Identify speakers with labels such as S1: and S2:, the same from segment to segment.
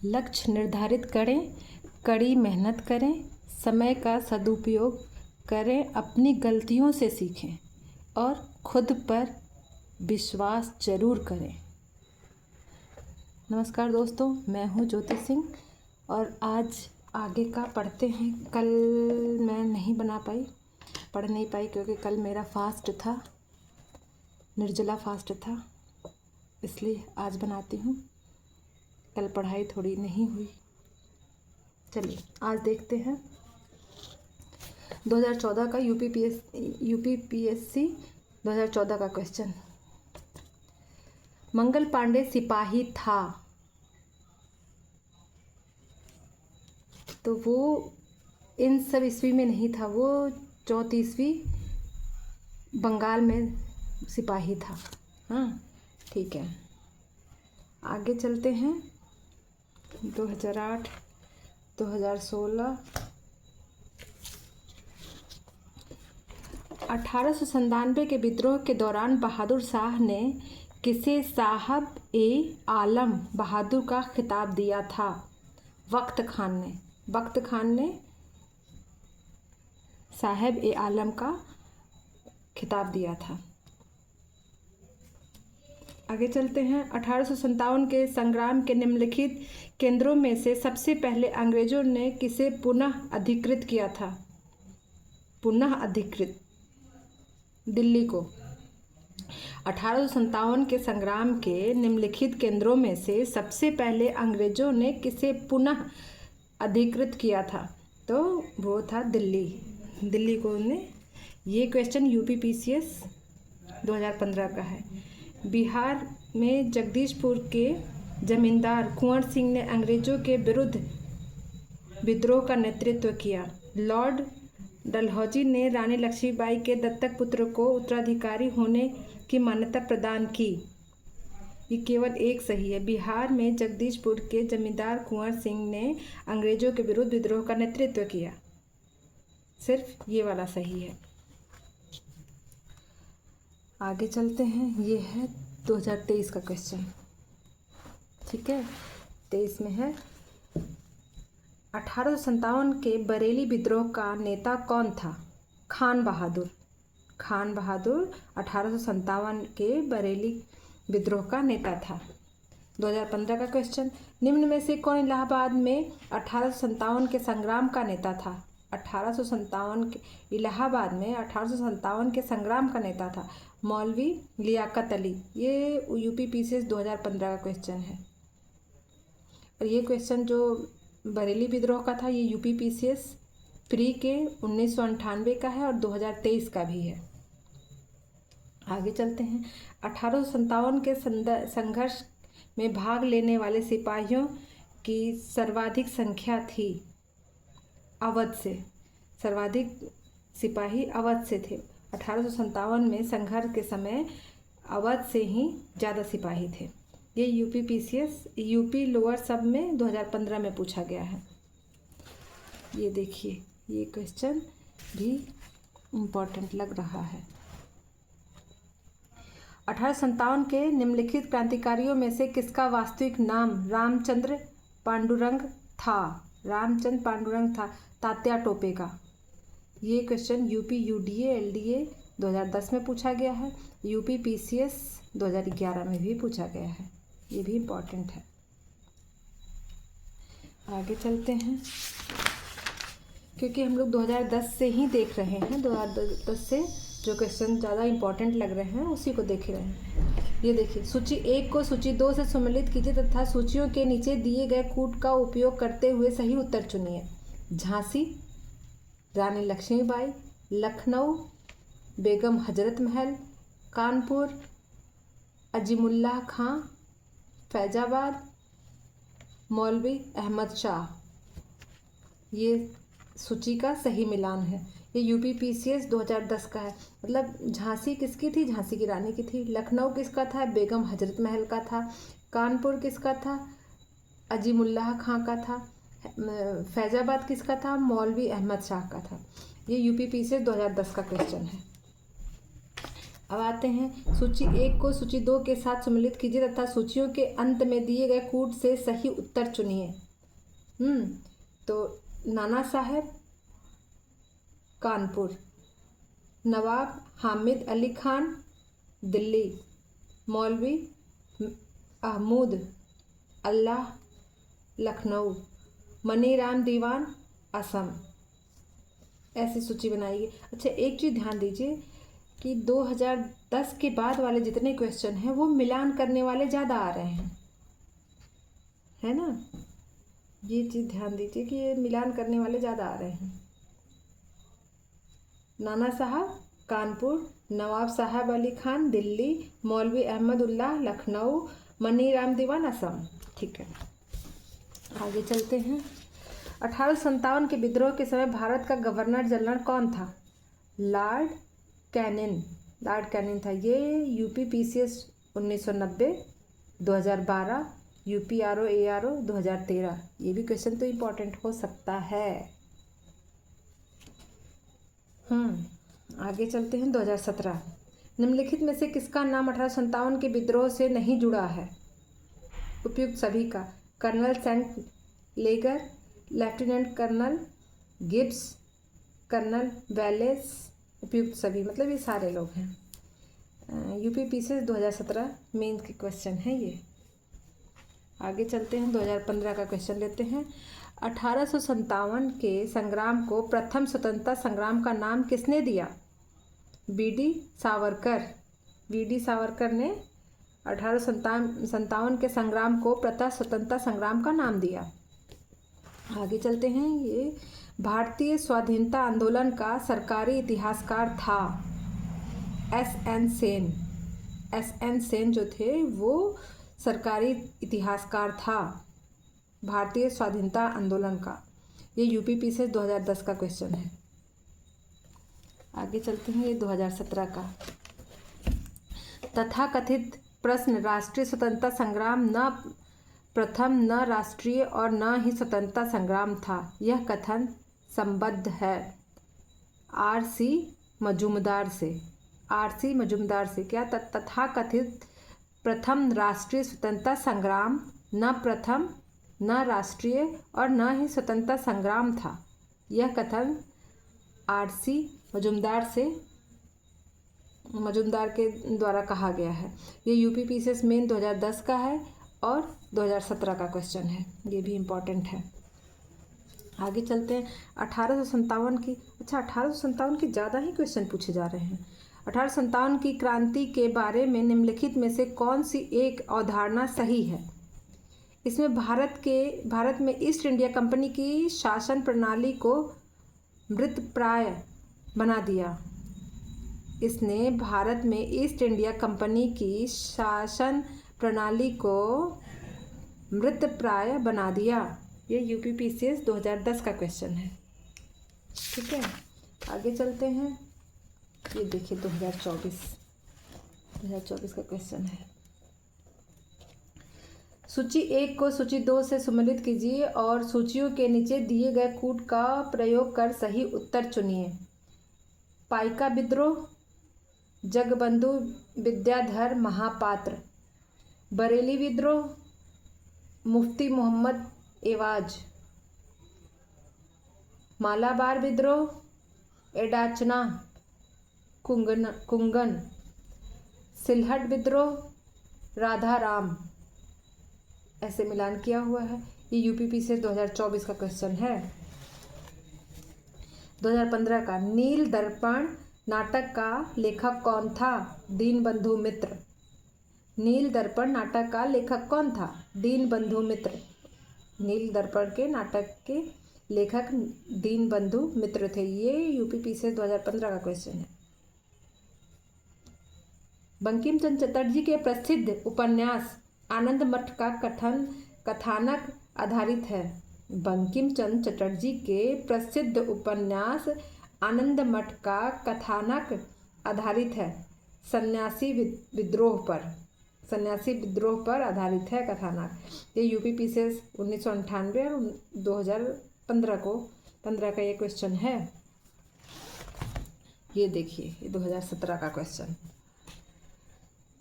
S1: लक्ष्य निर्धारित करें, कड़ी मेहनत करें, समय का सदुपयोग करें, अपनी गलतियों से सीखें और खुद पर विश्वास जरूर करें। नमस्कार दोस्तों, मैं हूँ ज्योति सिंह और आज आगे का पढ़ते हैं। कल मैं नहीं पढ़ नहीं पाई क्योंकि कल मेरा फास्ट था, निर्जला फास्ट था, इसलिए आज बनाती हूँ। कल पढ़ाई थोड़ी नहीं हुई। चलिए आज देखते हैं 2014 का यूपीपीएससी 2014 का क्वेश्चन। मंगल पांडे सिपाही था तो वो इन सब ईस्वी में नहीं था, वो 34वीं बंगाल में सिपाही था। हाँ ठीक है, आगे चलते हैं। 2008, 2016, 1897 के विद्रोह के दौरान बहादुर शाह ने किसे साहब ए आलम बहादुर का खिताब दिया था? वक्त खान ने साहब ए आलम का खिताब दिया था। आगे चलते हैं। 1857 के संग्राम के निम्नलिखित केंद्रों में से सबसे पहले अंग्रेजों ने किसे पुनः अधिकृत किया था? दिल्ली को। 1857 के संग्राम के निम्नलिखित केंद्रों में से सबसे पहले अंग्रेजों ने किसे पुनः अधिकृत किया था? तो वो था दिल्ली को ने। ये क्वेश्चन यूपीपीसीएस 2015 का है। बिहार में जगदीशपुर के जमींदार कुंवर सिंह ने अंग्रेजों के विरुद्ध विद्रोह का नेतृत्व किया। लॉर्ड डलहौजी ने रानी लक्ष्मीबाई के दत्तक पुत्र को उत्तराधिकारी होने की मान्यता प्रदान की। ये केवल एक सही है। बिहार में जगदीशपुर के जमींदार कुंवर सिंह ने अंग्रेजों के विरुद्ध विद्रोह का नेतृत्व किया। सिर्फ ये वाला सही है। आगे चलते हैं। ये है 2023 का क्वेश्चन। ठीक है, 23 में है। 1857 के बरेली विद्रोह का नेता कौन था? खान बहादुर 1857 के बरेली विद्रोह का नेता था। 2015 का क्वेश्चन। निम्न में से कौन इलाहाबाद में 1857 के संग्राम का नेता था? इलाहाबाद में 1857 के संग्राम का नेता था मौलवी लियाकत अली। ये यूपीपीसीएस 2015 का क्वेश्चन है। और ये क्वेश्चन जो बरेली विद्रोह का था, ये यूपीपीसीएस प्री के 1998 का है और 2023 का भी है। आगे चलते हैं। 1857 के संघर्ष में भाग लेने वाले सिपाहियों की सर्वाधिक संख्या थी अवध से। सर्वाधिक सिपाही अवध से थे। 1857 में संघर्ष के समय अवध से ही ज़्यादा सिपाही थे। ये यूपीपीसीएस यूपी लोअर सब में 2015 में पूछा गया है। ये देखिए, ये क्वेश्चन भी इम्पोर्टेंट लग रहा है। 1857 के निम्नलिखित क्रांतिकारियों में से किसका वास्तविक नाम रामचंद्र पांडुरंग था? तात्या टोपे का। ये क्वेश्चन यूपी यूडीए एलडीए 2010 में पूछा गया है। यूपीपीसीएस 2011 में भी पूछा गया है। ये भी इम्पोर्टेंट है। आगे चलते हैं। क्योंकि हम लोग 2010 से ही देख रहे हैं, 2010 से जो क्वेश्चन ज़्यादा इम्पोर्टेंट लग रहे हैं उसी को देख रहे हैं। ये देखिए, सूची 1 को सूची 2 से सम्मिलित कीजिए तथा सूचियों के नीचे दिए गए कूट का उपयोग करते हुए सही उत्तर चुनिए। झांसी, रानी लक्ष्मीबाई, लखनऊ, बेगम हजरत महल, कानपुर, अजीमुल्लाह खां, फैजाबाद, मौलवी अहमद शाह। ये सूची का सही मिलान है। ये यूपीपीसीएस 2010 का है। मतलब झांसी किसकी थी? झांसी की रानी की थी। लखनऊ किसका था? बेगम हजरत महल का था। कानपुर किसका था? अजीमुल्लाह खां का था। फैजाबाद किसका था? मौलवी अहमद शाह का था। ये यूपीपीसीएस 2010 का क्वेश्चन है। अब आते हैं सूची 1 को सूची 2 के साथ सम्मिलित कीजिए तथा सूचियों के अंत में दिए गए कूट से सही उत्तर चुनिए। तो नाना साहब कानपुर, नवाब हामिद अली खान दिल्ली, मौलवी महमूद अल्लाह लखनऊ, मनीराम दीवान असम। ऐसी सूची बनाइए। अच्छा, एक चीज़ ध्यान दीजिए कि 2010 के बाद वाले जितने क्वेश्चन हैं वो मिलान करने वाले ज़्यादा आ रहे हैं, है ना। ये चीज़ ध्यान दीजिए कि ये मिलान करने वाले ज़्यादा आ रहे हैं। नाना साहब कानपुर, नवाब साहब अली खान दिल्ली, मौलवी अहमदुल्लाह लखनऊ, मनीराम दीवान असम। ठीक है, आगे चलते हैं। 1857 के विद्रोह के समय भारत का गवर्नर जनरल कौन था? लॉर्ड कैनिंग था। ये UPPCS 1990, 2012, UPRO ARO 2013। ये भी क्वेश्चन तो इम्पोर्टेंट हो सकता है। आगे चलते हैं। 2017, निम्नलिखित में से किसका नाम 1857 के विद्रोह से नहीं जुड़ा है? उपयुक्त सभी का। Colonel St Leger, lieutenant colonel Gibbs, colonel Wellesley. उपयुक्त सभी मतलब ये सारे लोग हैं। UPPCS 2017 मेंस के क्वेश्चन हैं ये। आगे चलते हैं। 2015 का क्वेश्चन लेते हैं। 1857 के संग्राम को प्रथम स्वतंत्रता संग्राम का नाम किसने दिया? BD सावरकर ने 1857 के संग्राम को प्रथम स्वतंत्रता संग्राम का नाम दिया। आगे चलते हैं। ये भारतीय स्वाधीनता आंदोलन का सरकारी इतिहासकार था SN सेन जो थे वो सरकारी इतिहासकार था भारतीय स्वाधीनता आंदोलन का। ये UPPCS 2010 का क्वेश्चन है। आगे चलते हैं। ये 2017 का। तथाकथित प्रश्न राष्ट्रीय स्वतंत्रता संग्राम न प्रथम, न राष्ट्रीय और न ही स्वतंत्रता संग्राम था। यह कथन संबद्ध है RC मजूमदार से। क्या? तथाकथित प्रथम राष्ट्रीय स्वतंत्रता संग्राम न प्रथम, न राष्ट्रीय और न ही स्वतंत्रता संग्राम था। यह कथन RC मजूमदार के द्वारा कहा गया है। ये UPPCS मेन 2010 का है और 2017 का क्वेश्चन है। ये भी इम्पोर्टेंट है। आगे चलते हैं। 1857 की। अच्छा, 1857 के ज़्यादा ही क्वेश्चन पूछे जा रहे हैं। 1857 की क्रांति के बारे में निम्नलिखित में से कौन सी एक अवधारणा सही है? इसमें भारत में ईस्ट इंडिया कंपनी की शासन प्रणाली को मृतप्राय बना दिया। इसने भारत में ईस्ट इंडिया कंपनी की शासन प्रणाली को मृतप्राय बना दिया। ये UPPCS 2010 का क्वेश्चन है। ठीक है, आगे चलते हैं। ये देखिए 2024 का क्वेश्चन है। सूची 1 को सूची 2 से सम्मिलित कीजिए और सूचियों के नीचे दिए गए कूट का प्रयोग कर सही उत्तर चुनिए। पाइका विद्रोह, जगबंधु विद्याधर महापात्र, बरेली विद्रोह, मुफ्ती मोहम्मद एवाज, मालाबार विद्रोह, एडाचना कुंगन, सिलहट विद्रोह, राधा राम। ऐसे मिलान किया हुआ है। ये UPPCS 2024 का क्वेश्चन है। 2015 का। नील दर्पण नाटक का लेखक कौन था? दीनबंधु मित्र। नील दर्पण नाटक का लेखक कौन था? दीनबंधु मित्र। नील दर्पण के नाटक के लेखक दीनबंधु मित्र थे। ये UPPCS 2015 का क्वेश्चन है। बंकिम चंद्र चटर्जी के प्रसिद्ध उपन्यास आनंद मठ का कथानक आधारित है। बंकिम चंद्र चटर्जी के प्रसिद्ध उपन्यास आनंद मठ का कथानक आधारित है। सन्यासी विद्रोह पर आधारित है कथानक। ये UPPCS 1998 और 2015 का ये क्वेश्चन है। ये देखिए, ये 2017 का क्वेश्चन।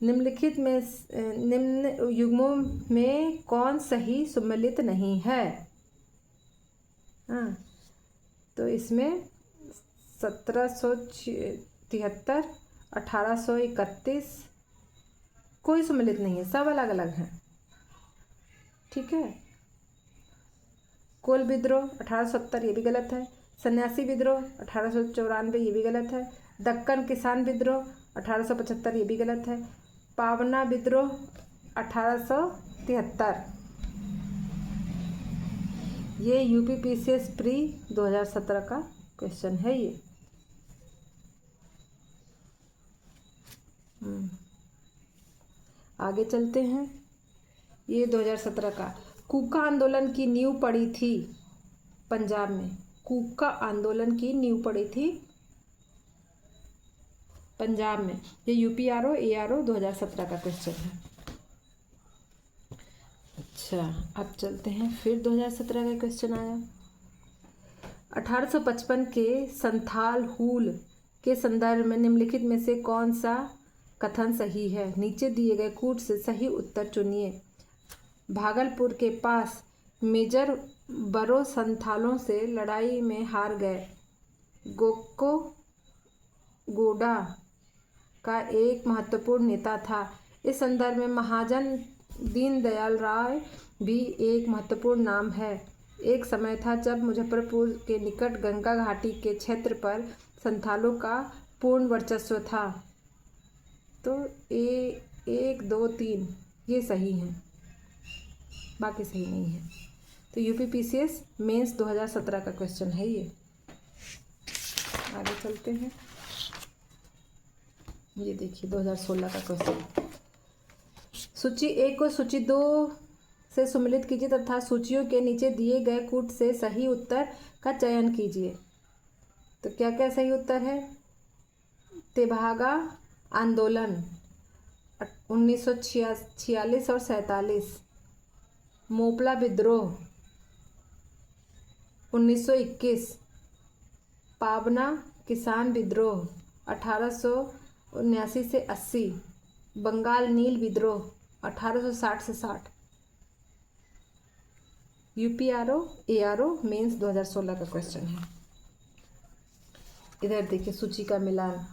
S1: निम्नलिखित में निम्न युग्मों में कौन सही सम्मिलित नहीं है? हाँ, तो इसमें 1773, 1831 कोई सम्मिलित नहीं है, सब अलग अलग हैं। ठीक है। कोल विद्रोह 1870 ये भी गलत है। सन्यासी विद्रोह 1894 ये भी गलत है। दक्कन किसान विद्रोह 1875 ये भी गलत है। पावना विद्रोह 1873 ये यूपीपीसीएस प्री 2017 का क्वेश्चन है ये। आगे चलते हैं। ये 2017 का कूका आंदोलन की नींव पड़ी थी पंजाब में। कूका आंदोलन की नींव पड़ी थी पंजाब में। ये यूपीआरओ एआरओ 2017 का क्वेश्चन है। अच्छा, अब चलते हैं। फिर 2017 का क्वेश्चन आया। 1855 के संथाल हूल के संदर्भ में निम्नलिखित में से कौन सा कथन सही है? नीचे दिए गए कूट से सही उत्तर चुनिए। भागलपुर के पास मेजर बरो संथालों से लड़ाई में हार गए। गोको गोडा का एक महत्वपूर्ण नेता था। इस संदर्भ में महाजन दीनदयाल राय भी एक महत्वपूर्ण नाम है। एक समय था जब मुजफ्फरपुर के निकट गंगा घाटी के क्षेत्र पर संथालों का पूर्ण वर्चस्व था। तो 1, 2, 3 ये सही हैं, बाकी सही नहीं है। तो यूपीपीसीएस मेंस 2017 का क्वेश्चन है ये। आगे चलते हैं। ये देखिए 2016 का क्वेश्चन। सूची 1 को सूची 2 से सम्मिलित कीजिए तथा सूचियों के नीचे दिए गए कूट से सही उत्तर का चयन कीजिए। तो क्या क्या सही उत्तर है? तेभागा आंदोलन 1946 और 47। मोपला विद्रोह 1921। पावना किसान विद्रोह 1879 से 80। बंगाल नील विद्रोह 1860 से 60। यूपीआरओ एआरओ मेंस 2016 का क्वेश्चन है। इधर देखिए सूची का मिलान।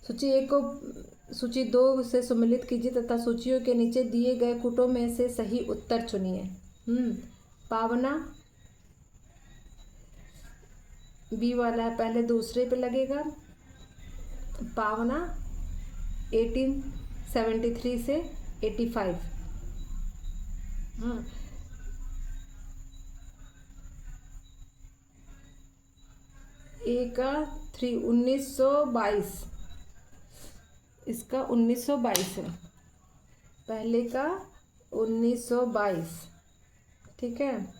S1: सूची 1 को सूची 2 से सम्मिलित कीजिए तथा सूचियों के नीचे दिए गए कूटों में से सही उत्तर चुनिए। पावना बी वाला है, पहले दूसरे पे लगेगा। पावना 1873 से 85। ए का 1922, इसका 1922 है। पहले का 1922। ठीक है।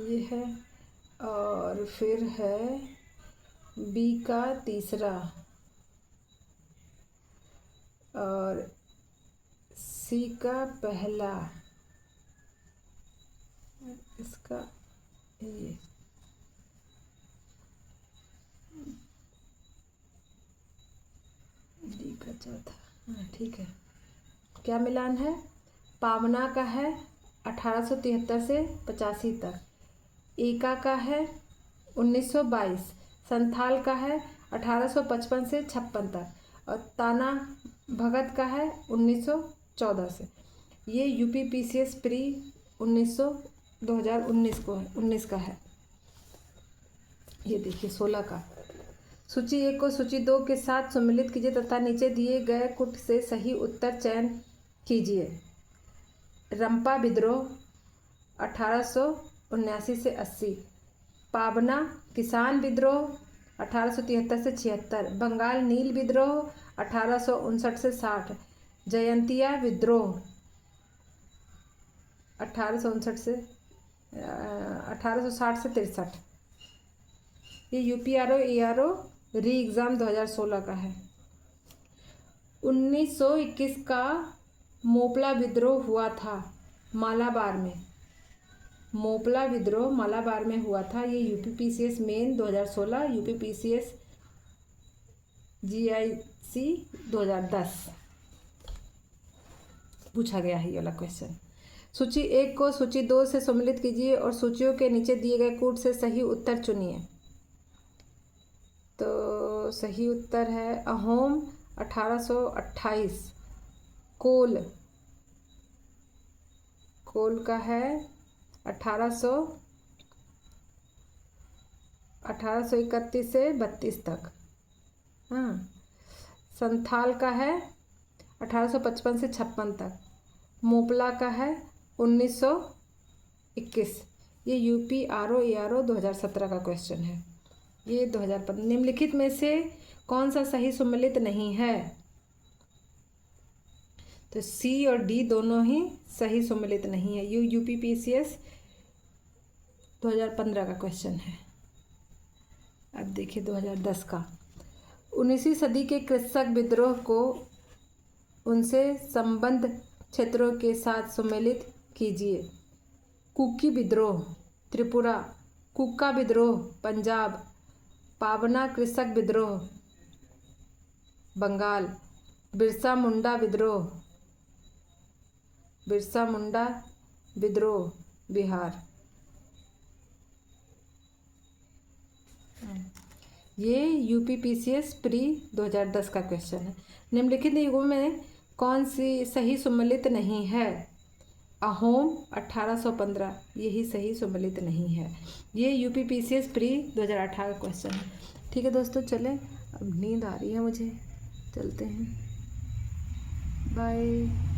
S1: ये है। और फिर है बी का तीसरा और सी का पहला। इसका ये डी का चौथा। हाँ ठीक है। क्या मिलान है? पावना का है 1873 से 85 तक। एका का है 1922। संथाल का है 1855 से 56 तक। और ताना भगत का है 1914 से। ये यूपीपीसीएस प्री 2019 का है। ये देखिए 16 का। सूची 1 को सूची 2 के साथ सम्मिलित कीजिए तथा नीचे दिए गए कूट से सही उत्तर चयन कीजिए। रंपा विद्रोह 1879 से 80। पावना किसान विद्रोह 1873 से 76। बंगाल नील विद्रोह 1859 से 60। जयंतिया विद्रोह 1859 से 1860 से 63। ये यूपीआरओ एआरओ री एग्ज़ाम 2016 का है। 1921 का मोपला विद्रोह हुआ था मालाबार में। मोपला विद्रोह मालाबार में हुआ था। ये यूपीपीसीएस मेन 2016, यूपीपीसीएस जीआईसी 2010 पूछा गया है ये वाला क्वेश्चन। सूची 1 को सूची 2 से सम्मिलित कीजिए और सूचियों के नीचे दिए गए कूट से सही उत्तर चुनिए। तो सही उत्तर है अहोम 1828, कोल का है 1831 से 32 तक। हाँ, संथाल का है 1855 से 56 तक। मोपला का है 1921। ये यूपी आरओ 2017 का क्वेश्चन है। ये 2015। निम्नलिखित में से कौन सा सही सम्मिलित नहीं है? तो सी और डी दोनों ही सही सम्मिलित नहीं है। यूपीपीसीएस 2015 का क्वेश्चन है। अब देखिए 2010 का। 19वीं सदी के कृषक विद्रोह को उनसे संबद्ध क्षेत्रों के साथ सम्मिलित कीजिए। कुकी विद्रोह त्रिपुरा, कुका विद्रोह पंजाब, पावना कृषक विद्रोह बंगाल, बिरसा मुंडा विद्रोह बिहार। ये यूपीपीसीएस प्री 2010 का क्वेश्चन है। निम्नलिखित युगों में कौन सी सही सम्मिलित नहीं है? अहोम 1815, यही सही सम्मिलित नहीं है। ये यूपीपीसीएस प्री 2018 का क्वेश्चन है। ठीक है दोस्तों, चलें, अब नींद आ रही है मुझे, चलते हैं, बाय।